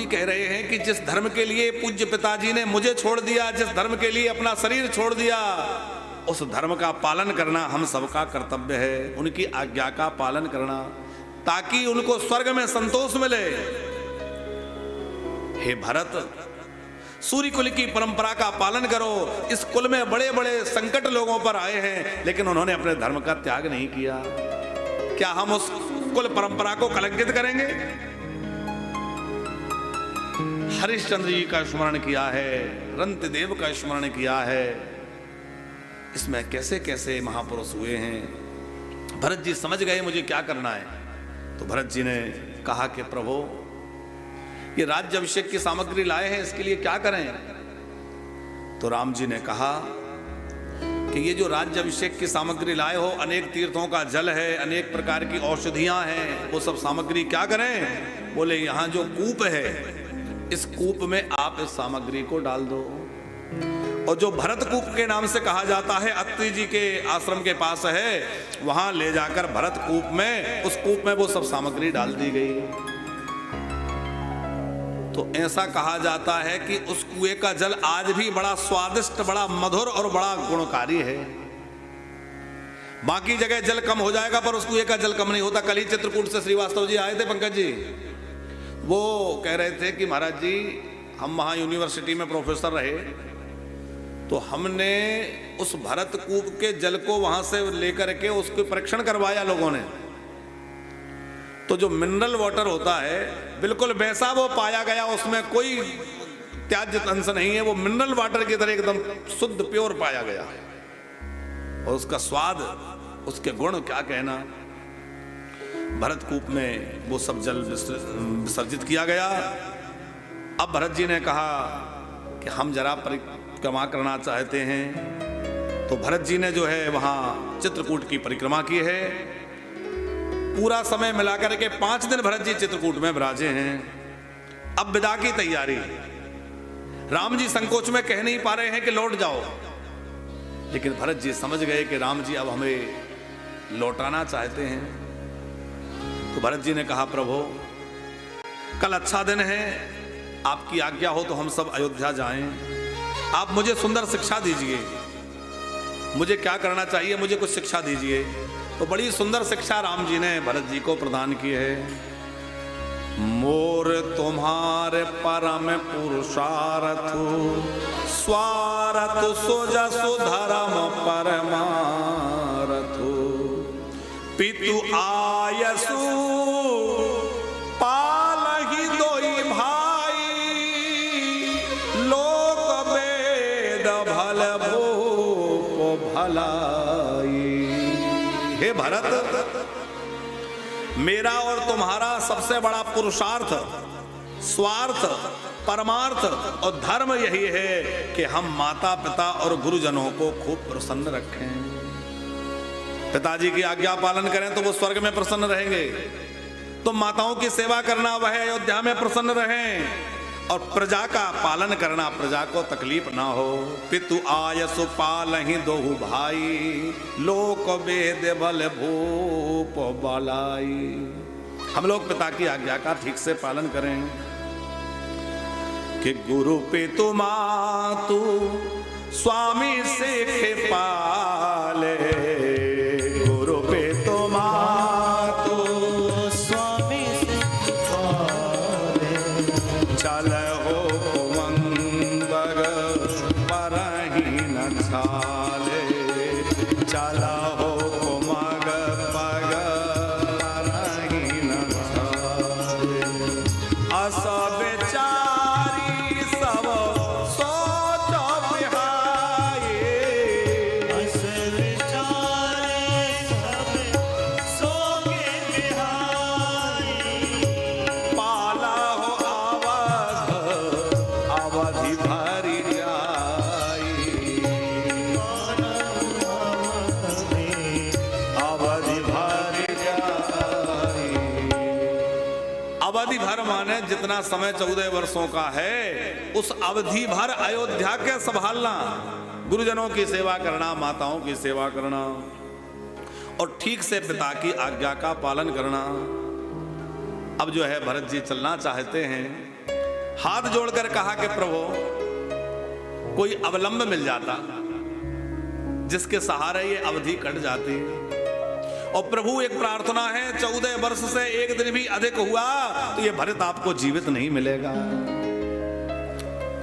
कह रहे हैं कि जिस धर्म के लिए पूज्य पिताजी ने मुझे छोड़ दिया, जिस धर्म के लिए अपना शरीर छोड़ दिया, उस धर्म का पालन करना हम सबका कर्तव्य है। उनकी आज्ञा का पालन करना ताकि उनको स्वर्ग में संतोष मिले। हे भरत, सूर्य कुल की परंपरा का पालन करो। इस कुल में बड़े बड़े संकट लोगों पर आए हैं, लेकिन उन्होंने अपने धर्म का त्याग नहीं किया। क्या हम उस कुल परंपरा को कलंकित करेंगे? हरिश्चंद्र जी का स्मरण किया है, रंतदेव का स्मरण किया है। इसमें कैसे कैसे महापुरुष हुए हैं। भरत जी समझ गए मुझे क्या करना है। तो भरत जी ने कहा कि प्रभु, ये राज्याभिषेक की सामग्री लाए हैं, इसके लिए क्या करें? तो राम जी ने कहा कि ये जो राज्याभिषेक की सामग्री लाए हो, अनेक तीर्थों का जल है, अनेक प्रकार की औषधियां हैं, वो सब सामग्री क्या करें? बोले यहाँ जो कूप है, इस कूप में आप इस सामग्री को डाल दो। और जो भरत कूप के नाम से कहा जाता है, अत्रि जी के आश्रम के पास है, वहां ले जाकर भरत कूप में, उस कूप में वो सब सामग्री डाल दी गई। तो ऐसा कहा जाता है कि उस कुएं का जल आज भी बड़ा स्वादिष्ट, बड़ा मधुर और बड़ा गुणकारी है। बाकी जगह जल कम हो जाएगा, पर उस कुएं का जल कम नहीं होता। कल ही चित्रकूट से श्रीवास्तव जी आए थे, पंकज जी, वो कह रहे थे कि महाराज जी, हम वहाँ यूनिवर्सिटी में प्रोफेसर रहे, तो हमने उस भरत कूप के जल को वहाँ से लेकर के उसको परीक्षण करवाया लोगों ने। तो जो मिनरल वाटर होता है, बिल्कुल वैसा वो पाया गया, उसमें कोई त्याज्य अंश नहीं है। वो मिनरल वाटर की तरह एकदम शुद्ध प्योर पाया गया। और उसका स्वाद, उसके गुण क्या कहना। भरत कूप में वो सब जल विसर्जित किया गया। अब भरत जी ने कहा कि हम जरा परिक्रमा करना चाहते हैं। तो भरत जी ने जो है वहां चित्रकूट की परिक्रमा की है। पूरा समय मिलाकर के 5 दिन भरत जी चित्रकूट में विराजे हैं। अब विदा की तैयारी। राम जी संकोच में कह नहीं पा रहे हैं कि लौट जाओ, लेकिन भरत जी समझ गए कि राम जी अब हमें लौटाना चाहते हैं। तो भरत जी ने कहा, प्रभु कल अच्छा दिन है, आपकी आज्ञा हो तो हम सब अयोध्या जाएं। आप मुझे सुंदर शिक्षा दीजिए, मुझे क्या करना चाहिए, मुझे कुछ शिक्षा दीजिए। तो बड़ी सुंदर शिक्षा राम जी ने भरत जी को प्रदान की है। मोर तुम्हारे परम पुरुषार्थ, स्वार्थ सुजसु धर्म परमार्थ, पितु आयसु पालहि दोई भाई, लोक वेद भल भूप भलाई। हे भरत, मेरा और तुम्हारा सबसे बड़ा पुरुषार्थ, स्वार्थ, परमार्थ और धर्म यही है कि हम माता पिता और गुरुजनों को खूब प्रसन्न रखें। पिताजी की आज्ञा पालन करें तो वो स्वर्ग में प्रसन्न रहेंगे। तो माताओं की सेवा करना, वह अयोध्या में प्रसन्न रहें। और प्रजा का पालन करना, प्रजा को तकलीफ ना हो। पितु आयसु पालहि दोहु भाई, लोक वेद बल भूप बलाई। हम लोग पिता की आज्ञा का ठीक से पालन करें कि गुरु पितु मातु स्वामी सिख पाले। गुरु पितु मातु स्वामी सिख पाले, चल हो मंदर परहि न छाले, चल हो मग पग परहि न छाले। अस बेचारी सब सोच बिहाए, अस बेचारे सब सोगे बिहाए। पाला हो अवध अवधि भरी जाई, अवधि भरी जाई। अवधि भर माने जितना समय 14 वर्षों का है, उस अवधि भर अयोध्या के संभालना, गुरुजनों की सेवा करना, माताओं की सेवा करना और ठीक से पिता की आज्ञा का पालन करना। अब जो है भरत जी चलना चाहते हैं, हाथ जोड़कर कहा कि प्रभु कोई अवलंब मिल जाता जिसके सहारे ये अवधि कट जाती। और प्रभु एक प्रार्थना है, 14 वर्ष से एक दिन भी अधिक हुआ तो ये भरत आपको जीवित नहीं मिलेगा।